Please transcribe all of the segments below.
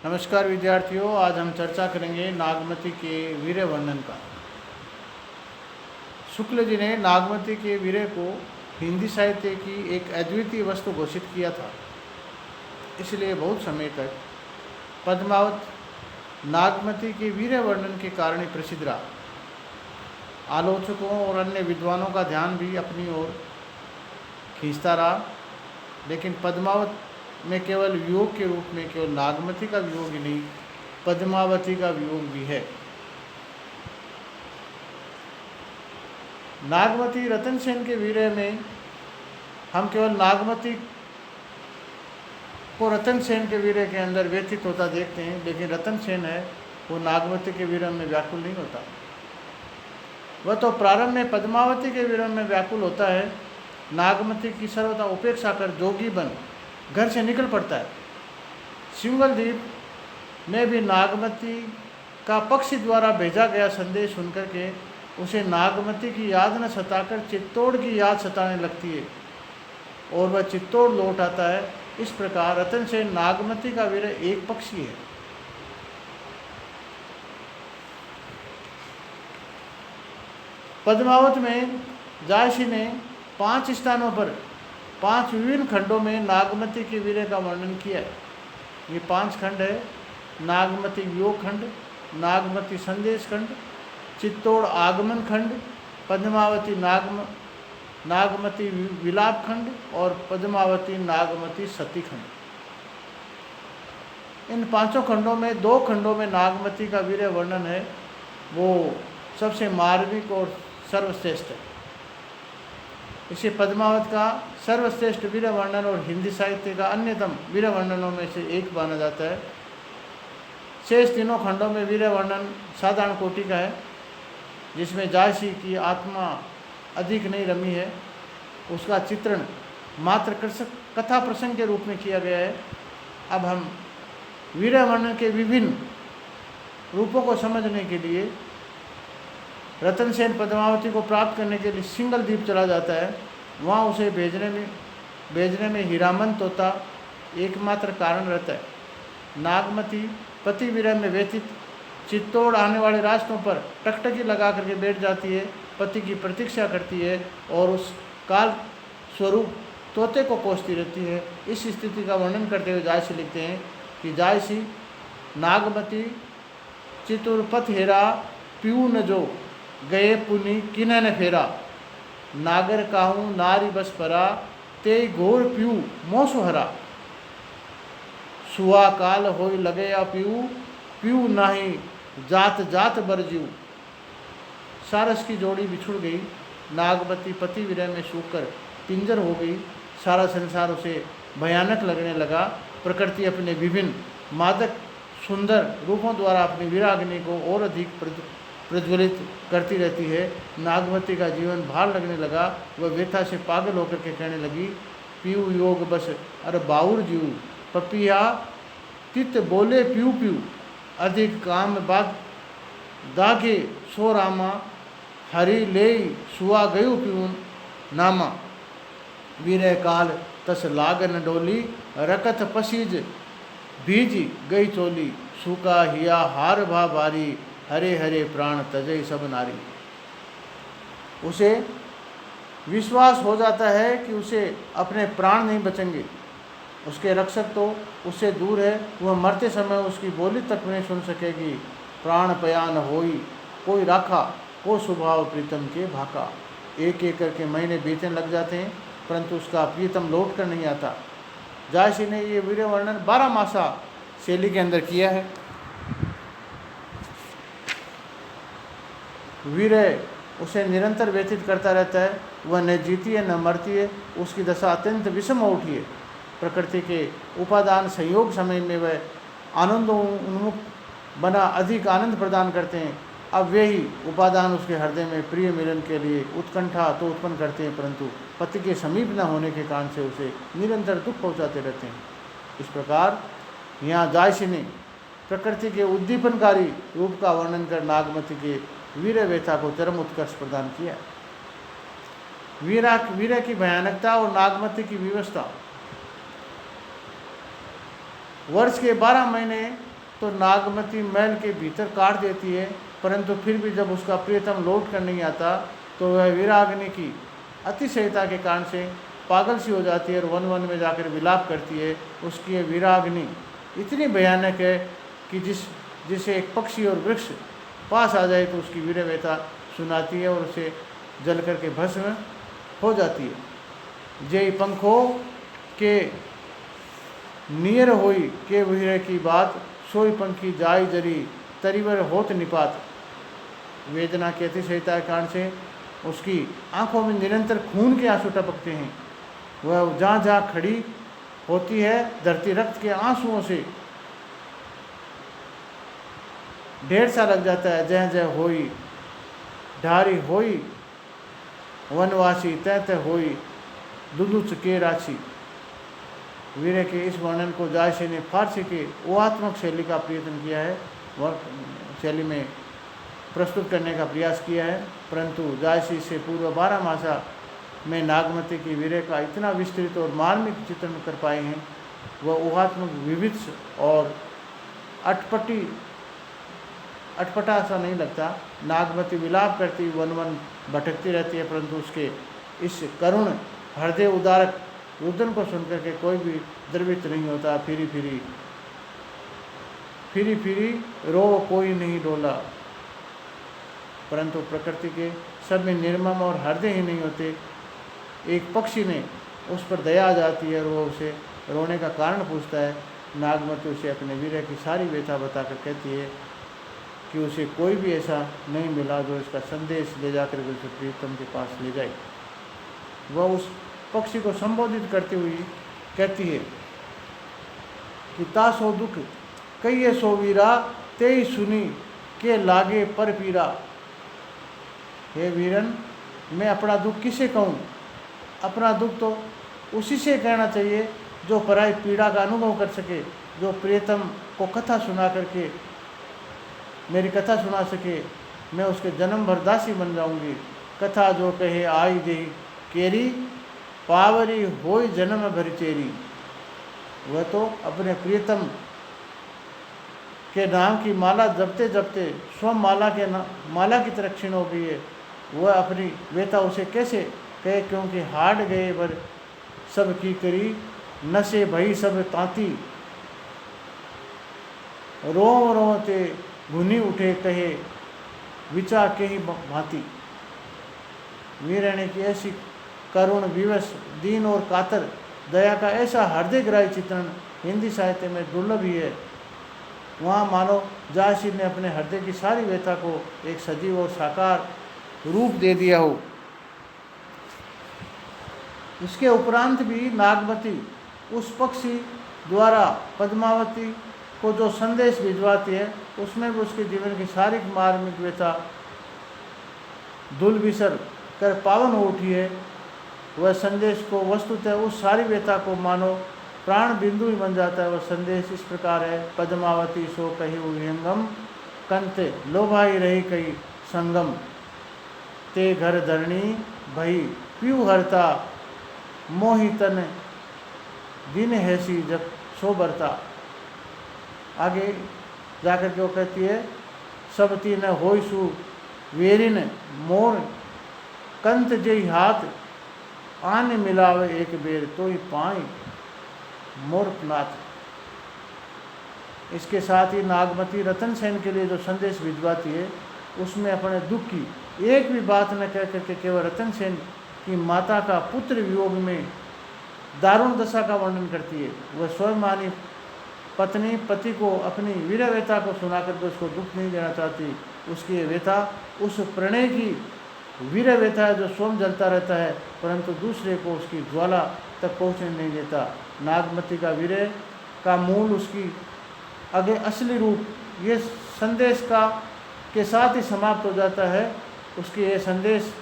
नमस्कार विद्यार्थियों, आज हम चर्चा करेंगे नागमती के वीर्य वर्णन का। शुक्ल जी ने नागमती के वीर्य को हिंदी साहित्य की एक अद्वितीय वस्तु घोषित किया था। इसलिए बहुत समय तक पद्मावत नागमती के वीर्य वर्णन के कारण ही प्रसिद्ध रहा। आलोचकों और अन्य विद्वानों का ध्यान भी अपनी ओर खींचता रहा, लेकिन पद्मावत में केवल वियोग के रूप में केवल नागमती का वियोग ही नहीं, पद्मावती का वियोग भी है। नागमती रतन सेन के वीर्य में हम केवल नागमती को रतन सेन के वीर्य के अंदर व्यतीत होता देखते हैं, लेकिन रतन सेन है वो नागमती के वीर्य में व्याकुल नहीं होता। वह तो प्रारंभ में पद्मावती के वीर्य में व्याकुल होता है। नागमती की सर्वथा उपेक्षा कर जोगी बन घर से निकल पड़ता है। सिंगलदीप में भी नागमती का पक्षी द्वारा भेजा गया संदेश सुनकर के उसे नागमती की याद न सताकर चित्तौड़ की याद सताने लगती है और वह चित्तौड़ लौट आता है। इस प्रकार रतन सेन नागमती का वीर्य एक पक्षी है। पद्मावत में जायसी ने 5 स्थानों पर 5 विभिन्न खंडों में नागमती के वीर्य का वर्णन किया है। ये 5 खंड है: नागमती वियोग खंड, नागमती संदेश खंड, चित्तौड़ आगमन खंड, पद्मावती नागमती विलाप खंड और पद्मावती नागमती सती खंड। इन 5 खंडों में 2 खंडों में नागमती का वीर्य वर्णन है, वो सबसे मार्मिक और सर्वश्रेष्ठ है। इसे पद्मावत का सर्वश्रेष्ठ वीर्य वर्णन और हिंदी साहित्य का अन्यतम वीर्य वर्णनों में से एक माना जाता है। शेष 3 खंडों में वीर्य वर्णन साधारण कोटि का है, जिसमें जायसी की आत्मा अधिक नहीं रमी है। उसका चित्रण मात्र कथा प्रसंग के रूप में किया गया है। अब हम वीर्य वर्णन के विभिन्न रूपों को समझने के लिए रतन सेन पद्मावती को प्राप्त करने के लिए सिंगलदीप चला जाता है। वहाँ उसे भेजने में हीरामन तोता एकमात्र कारण रहता है। नागमती पति वीर्य में व्यतीत चित्तौड़ आने वाले रास्तों पर टकटकी लगा करके बैठ जाती है, पति की प्रतीक्षा करती है और उस काल स्वरूप तोते को कोसती रहती है। इस स्थिति का वर्णन करते हुए जायसी लिखते हैं कि जायसी नागमती चितुरपथ हेरा पीऊ न जो गए पुनि किन्हन फेरा, नागर काहू नारी बस परा ते घोर पीऊ मोसु हरा, सुआ काल होय लगे या पीऊ पीऊ नाही जात जात बरजीऊ। सारस की जोड़ी बिछुड़ गई, नागमती पति वीर्य में सूखकर पिंजर हो गई। सारा संसार उसे भयानक लगने लगा। प्रकृति अपने विभिन्न मादक सुंदर रूपों द्वारा अपनी वीराग्नि को और अधिक प्रज्वलित करती रहती है। नागमती का जीवन भार लगने लगा। वह व्यथा से पागल होकर के कहने लगी, पीऊ योग बस अरे बाउर जीव, पपिया तित बोले पीऊ पीऊ, अधिक काम बाद दागे सो रामा, हरि ले सुआ गयु पीऊ नामा, वीर काल तस लागन डोली, रकत पसीज भीज गई चोली, सूका हिया हार भा बारी, हरे हरे प्राण तजय सब नारी। उसे विश्वास हो जाता है कि उसे अपने प्राण नहीं बचेंगे। उसके रक्षक तो उससे दूर है, वह मरते समय उसकी बोली तक नहीं सुन सकेगी। प्राण पयान होई कोई राखा, को स्वभाव प्रीतम के भाका। एक एक करके महीने बीतने लग जाते हैं, परंतु उसका प्रीतम लौट कर नहीं आता। जायसी ने ये वीर्य वर्णन 12 मासा शैली के अंदर किया है। वीर्य उसे निरंतर व्यतीत करता रहता है। वह न जीती है न मरती है। उसकी दशा अत्यंत विषम हो उठी है। प्रकृति के उपादान संयोग समय में वह आनंद उन्मुख बना अधिक आनंद प्रदान करते हैं। अब वे ही उपादान उसके हृदय में प्रिय मिलन के लिए उत्कंठा तो उत्पन्न करते हैं, परंतु पति के समीप न होने के कारण से उसे निरंतर दुख पहुँचाते रहते हैं। इस प्रकार यहाँ जायसी ने प्रकृति के उद्दीपनकारी रूप का वर्णन कर नागमती के वीर्य व्यथा को चरम उत्कर्ष प्रदान किया। वीर्य की भयानकता और नागमती की विवस्था। वर्ष के 12 महीने तो नागमती महल के भीतर काट देती है, परंतु फिर भी जब उसका प्रियतम लौट कर नहीं आता तो वह वीराग्नि की अतिशयता के कारण से पागल सी हो जाती है और वन वन में जाकर विलाप करती है। उसकी ये वीराग्नि इतनी भयानक है कि जिसे एक पक्षी और वृक्ष पास आ जाए तो उसकी वीर व्यथा सुनाती है और उसे जल करके भस्म हो जाती है। जय पंखो के नियर होई के वीर की बात, सोई पंखी जाय जरी तरीवर होत निपात। वेदना की अतिशयता के कारण से उसकी आंखों में निरंतर खून के आंसू टपकते हैं। वह जहाँ जहाँ खड़ी होती है धरती रक्त के आंसुओं से ढेर सा लग जाता है। जय जय होई ढारी होई वनवासी तय तय होई दुदुच के राशि। वीर के इस वर्णन को जायसी ने फारसी के ऊहात्मक शैली का प्रयत्न किया है, वर्क शैली में प्रस्तुत करने का प्रयास किया है, परंतु जायसी से पूर्व 12 मासा में नागमती की वीर का इतना विस्तृत और मार्मिक चित्रण कर पाए हैं। वह ऊहात्मक विविध और अटपटा सा नहीं लगता। नागमती विलाप करती वन वन भटकती रहती है, परंतु उसके इस करुण हृदय उदारक रुदन को सुनकर के कोई भी द्रवित नहीं होता। फिरी फिरी रो कोई नहीं डोला। परंतु प्रकृति के सब में निर्मम और हृदय ही नहीं होते। एक पक्षी ने उस पर दया आ जाती है और वो उसे रोने का कारण पूछता है। नागमती उसे अपने वीर की सारी व्यथा बताकर कहती है कि उसे कोई भी ऐसा नहीं मिला जो इसका संदेश ले जाकर के उसे प्रीतम के पास ले जाए। वह उस पक्षी को संबोधित करती हुई कहती है कि ता सो दुख कहिए सो वीरा तेई सुनी के लागे पर पीरा। हे वीरन, मैं अपना दुख किसे कहूँ? अपना दुख तो उसी से कहना चाहिए जो पराई पीड़ा का अनुभव कर सके, जो प्रियतम को कथा सुना करके मेरी कथा सुना सके। मैं उसके जन्म भर दासी बन जाऊंगी। कथा जो कहे आई दे केरी पावरी होई जन्म भर चेरी। वह तो अपने प्रियतम के नाम की माला जपते जपते स्वयं माला की तरह क्षीण हो गई है। वह अपनी व्यथा उसे कैसे कहे, क्योंकि हाड गए बर सब की करी नशे भई सब तांती। रो रोते भुनी उठे कहे विचा के ही भांति। वीरानी की ऐसी करुण विवश दीन और कातर दया का ऐसा हृदयग्राही चित्रण हिंदी साहित्य में दुर्लभ ही है। वहाँ मानो जायसी ने अपने हृदय की सारी व्यथा को एक सजीव और साकार रूप दे दिया हो। इसके उपरांत भी नागमती उस पक्षी द्वारा पद्मावती को जो संदेश भिजवाती है उसमें भी उसके जीवन की सारी मार्मिक व्यथा धूल बिसर कर पावन हो उठी है। वह संदेश को वस्तुतः उस सारी व्यथा को मानो प्राण बिंदु ही बन जाता है। वह संदेश इस प्रकार है। पद्मावती सो कही विहंगम कंते लोभाई रही कई संगम। ते घर धरणी भई पीऊ हरता मोहितन दिन हैसी जब सो बरता। आगे जाकर के वो कहती है सब तीन होई सु वेरिन मोर कंत जई हाथ आने मिलावे एक बेर तो ही पाई मोरनाथ। इसके साथ ही नागमती रतन सेन के लिए जो संदेश भिजवाती है उसमें अपने दुख की एक भी बात न कह करके केवल रतन सेन की माता का पुत्र वियोग में दारुण दशा का वर्णन करती है। वह स्वयं मानी पत्नी पति को अपनी वीर व्यथा को सुना करके उसको दुख नहीं देना चाहती। उसकी व्यथा उस प्रणय की वीर व्यथा है जो स्वयं जलता रहता है, परंतु दूसरे को उसकी ज्वाला तक पहुँचने नहीं देता। नागमती का वीर का मूल उसकी आगे असली रूप ये संदेश का के साथ ही समाप्त हो जाता है। उसकी ये संदेश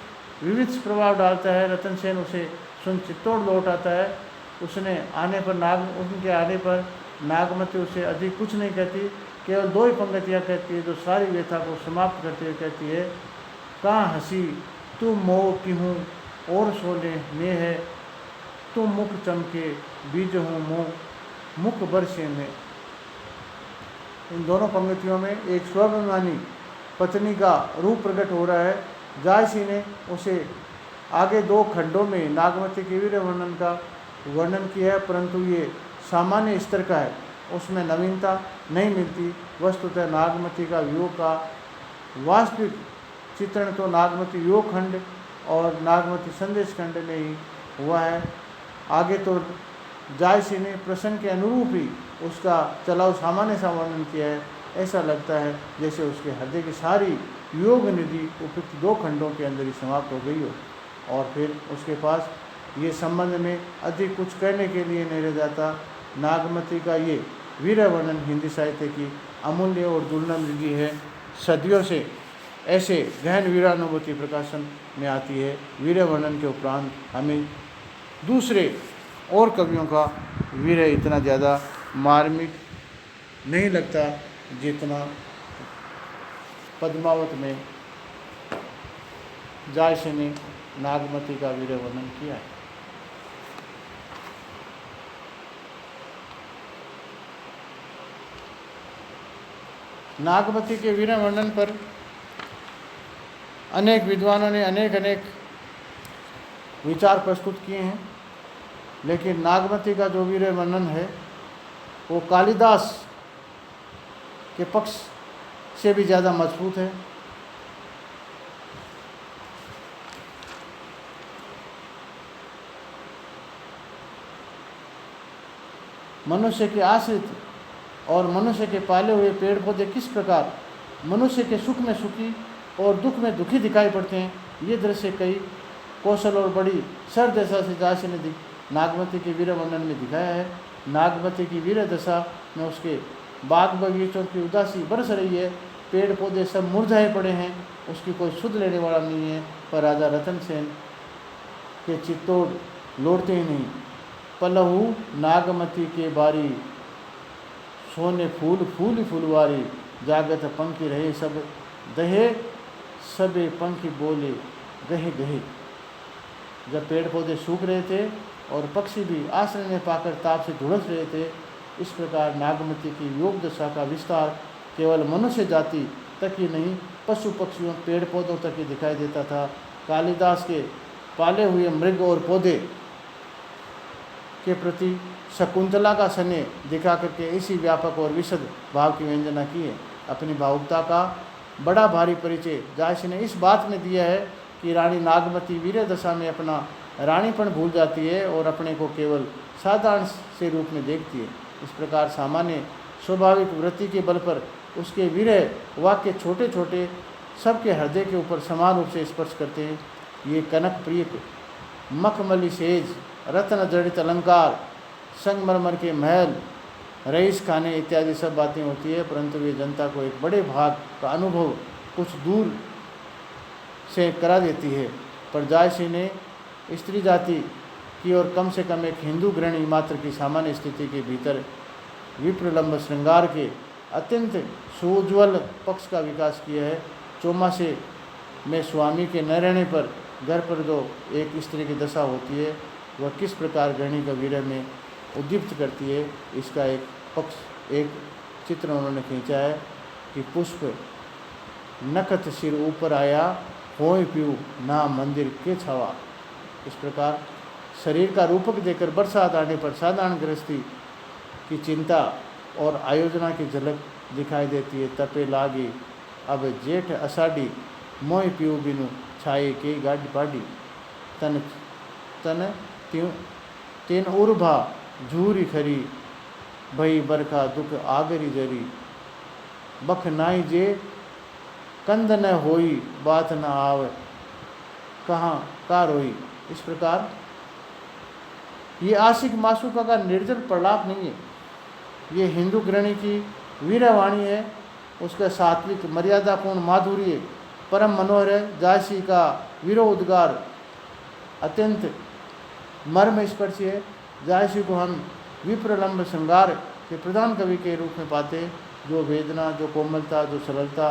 विविध प्रभाव डालता है। रतन सेन उसे सुन चित्तौड़ लौट आता है। उसने आने पर उनके आने पर नागमती उसे अधिक कुछ नहीं कहती, केवल 2 ही पंक्तियाँ कहती है जो सारी व्यथा को समाप्त करते हुए कहती है कहाँ हंसी तू मोह की हूँ और सोने में है तू मुख चमके बीज हूँ मोह मुख बरसे में। इन दोनों पंक्तियों में एक स्वाभिमानी पत्नी का रूप प्रकट हो रहा है। जायसी ने उसे आगे 2 खंडों में नागमती के वीर वर्णन का वर्णन किया है, परंतु ये सामान्य स्तर का है, उसमें नवीनता नहीं मिलती। वस्तुतः नागमती का वियोग का वास्तविक चित्रण तो नागमती योग खंड और नागमती संदेश खंड में ही हुआ है। आगे तो जायसी ने प्रसंग के अनुरूप ही उसका चलाव सामान्य सा वर्णन किया है। ऐसा लगता है जैसे उसके हृदय की सारी योग निधि उपयुक्त 2 खंडों के अंदर ही समाप्त हो गई हो, और फिर उसके पास ये संबंध में अधिक कुछ कहने के लिए नहीं रह जाता। नागमती का ये वीर वर्णन हिंदी साहित्य की अमूल्य और दुर्लभ निधि है। सदियों से ऐसे गहन वीरानुभूति प्रकाशन में आती है। वीर वर्णन के उपरांत हमें दूसरे और कवियों का वीर इतना ज़्यादा मार्मिक नहीं लगता जितना पद्मावत में जायसी ने नागमती का वीर वर्णन किया है। नागमती के वीर वर्णन पर अनेक विद्वानों ने अनेक विचार प्रस्तुत किए हैं, लेकिन नागमती का जो वीर वर्णन है वो कालिदास के पक्ष से भी ज़्यादा मजबूत है। मनुष्य के आश्रित और मनुष्य के पाले हुए पेड़ पौधे किस प्रकार मनुष्य के सुख में सुखी और दुख में दुखी दिखाई पड़ते हैं, ये दृश्य कई कौशल और बड़ी सरदशा से जायसी ने नागमती के वीर वर्णन में दिखाया है। नागमती की वीर दशा में उसके बाग बगीचों की उदासी बरस रही है, पेड़ पौधे सब मुरझाए पड़े हैं, उसकी कोई सुध लेने वाला नहीं है। पर राजा रतन सेन के चित्तौड़ लौटते ही नहीं। पलहू नागमती के बारी, सोने फूल फूल फुलवारी, जागत पंखी रहे सब दहे, सबे पंखी बोले गहे गहे। जब पेड़ पौधे सूख रहे थे और पक्षी भी आश्रय में पाकर ताप से झुलस रहे थे, इस प्रकार नागमती की योग दशा का विस्तार केवल मनुष्य जाति तक ही नहीं, पशु पक्षियों पेड़ पौधों तक ही दिखाई देता था। कालिदास के पाले हुए मृग और पौधे के प्रति शकुंतला का स्नेह दिखा करके इसी व्यापक और विशद भाव की व्यंजना की है। अपनी भावुकता का बड़ा भारी परिचय जायसी ने इस बात में दिया है कि रानी नागमती वीर दशा में अपना रानीपन भूल जाती है और अपने को केवल साधारण से रूप में देखती है। इस प्रकार सामान्य स्वाभाविक वृत्ति के बल पर उसके वीर वाक्य छोटे छोटे सबके हृदय के ऊपर समान रूप से स्पर्श करते हैं। ये कनक प्रिय मखमली सेज, रत्न जड़ित अलंकार, संगमरमर के महल, रईस खाने इत्यादि सब बातें होती है, परंतु ये जनता को एक बड़े भाग का अनुभव कुछ दूर से करा देती है। पर जायसी ने स्त्री जाति की और कम से कम एक हिंदू गृहिणी मात्र की सामान्य स्थिति के भीतर विप्रलंब श्रृंगार के अत्यंत सुज्वल पक्ष का विकास किया है। चौमासे में स्वामी के न रहने पर घर पर जो एक स्त्री की दशा होती है, वह किस प्रकार गृहिणी का वीर्य में उद्दीप्त करती है, इसका एक पक्ष एक चित्र उन्होंने खींचा है कि पुष्प नखत सिर ऊपर आया, होय पीऊ ना मंदिर के छावा। इस प्रकार शरीर का रूपक देकर बरसात आने पर साधारण गृहस्थी की चिंता और आयोजना की झलक दिखाई देती है। तपे लागी अब जेठ अषाढ़ी, मोय पीऊ बिनु छाए के गाड़ी पाड़ी, तन तन तीन उर्भा झूरी खरी, भई बरखा दुख आगरी जरी, बख नाई जे कंद न होई, बात न आव कहाँ का रोई। इस प्रकार ये आशिक मासूका का निर्जल प्रलाप नहीं है, ये हिंदू गृहिणी की वीरवाणी है, उसका सात्विक मर्यादापूर्ण माधुर्य परम मनोहर है। जायसी का वीरोद्गार अत्यंत मर्म स्पर्शी है। जायसी को हम विप्रलंब श्रृंगार के प्रधान कवि के रूप में पाते हैं। जो वेदना, जो कोमलता, जो सरलता,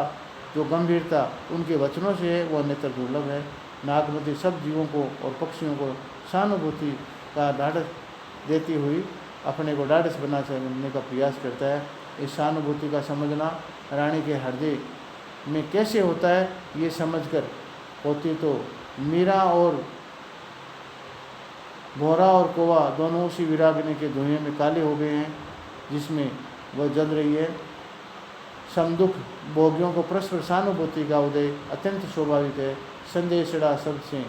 जो गंभीरता उनके वचनों से है, वह अन्यत्र दुर्लभ है। नागमती सब जीवों को और पक्षियों को सहानुभूति का ढाढ़स देती हुई अपने को ढाढ़स बनाने का प्रयास करता है। इस सहानुभूति का समझना रानी के हृदय में कैसे होता है, ये समझकर होती तो मीरा और भौरा और कौवा दोनों उसी विरागिनी के धुएं में काले हो गए हैं जिसमें वह जल रही है। समदुख भोगियों को परस्पर सहानुभूति का उदय अत्यंत स्वाभाविक है। संदेशड़ा शब्द से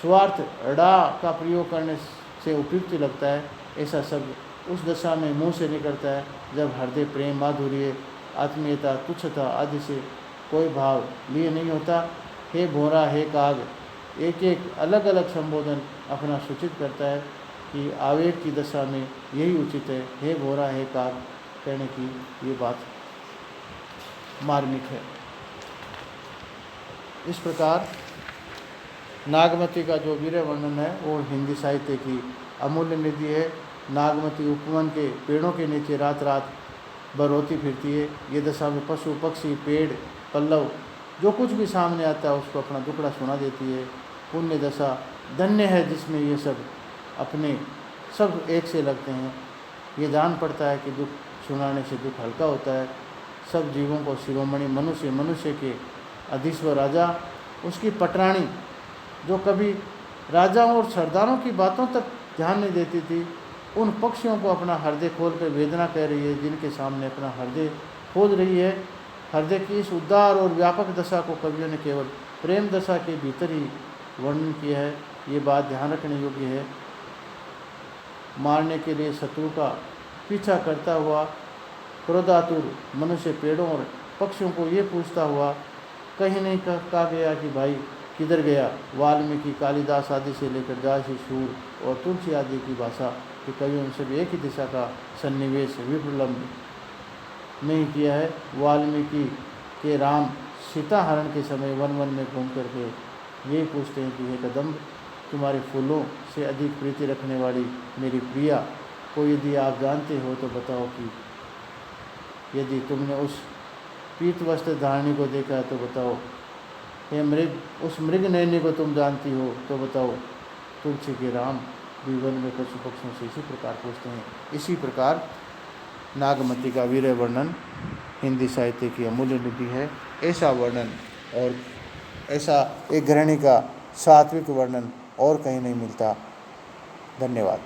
स्वार्थ अड़ा का प्रयोग करने से उपयुक्त लगता है। ऐसा शब्द उस दशा में मुंह से निकलता है जब हृदय प्रेम, माधुर्य, आत्मीयता, तुच्छता आदि से कोई भाव लिए नहीं होता। हे भौरा, हे काग, एक एक अलग अलग संबोधन अपना सूचित करता है कि आवेग की दशा में यही उचित है। हे भौरा, हे काग कहने की ये बात मार्मिक है। इस प्रकार नागमती का जो वीर्य वर्णन है वो हिंदी साहित्य की अमूल्य निधि है। नागमती उपवन के पेड़ों के नीचे रात रात भर रोती फिरती है। ये दशा में पशु, पक्षी, पेड़, पल्लव जो कुछ भी सामने आता है उसको अपना दुखड़ा सुना देती है। पुण्य दशा धन्य है जिसमें ये सब अपने सब एक से लगते हैं। ये जान पड़ता है कि दुख सुनाने से दुख हल्का होता है। सब जीवों को शिरोमणि मनुष्य, मनुष्य के अधीश्वर राजा, उसकी पटरानी जो कभी राजाओं और सरदारों की बातों तक ध्यान नहीं देती थी, उन पक्षियों को अपना हृदय खोल कर वेदना कह रही है, जिनके सामने अपना हृदय खोल रही है। हृदय की इस उदार और व्यापक दशा को कवियों ने केवल प्रेम दशा के भीतर ही वर्णन किया है। ये बात ध्यान रखने योग्य है। मारने के लिए शत्रु का पीछा करता हुआ क्रोधातुर मनुष्य पेड़ों और पक्षियों को ये पूछता हुआ कहीं नहीं कहा गया कि भाई किधर गया। वाल्मीकि, कालिदास आदि से लेकर जायसी, शूर और तुलसी आदि की भाषा के कवियों ने सभी एक ही दिशा का सन्निवेश विप्रलम्ब नहीं किया है। वाल्मीकि के राम सीता हरण के समय वन वन में घूम करके यही पूछते हैं कि हे कदम्ब, तुम्हारे फूलों से अधिक प्रीति रखने वाली मेरी प्रिया को यदि आप जानते हो तो बताओ कि यदि तुमने उस पीत वस्त्र धारणी को देखा है तो बताओ। हे मृग, उस मृग नयनी को तुम जानती हो तो बताओ। तुलसी के राम भी वन में पशु पक्षियों से इसी प्रकार पूछते हैं। इसी प्रकार नागमती का वीर्य वर्णन हिंदी साहित्य की अमूल्य निधि है। ऐसा वर्णन और ऐसा एक गृहिणी का सात्विक वर्णन और कहीं नहीं मिलता। धन्यवाद।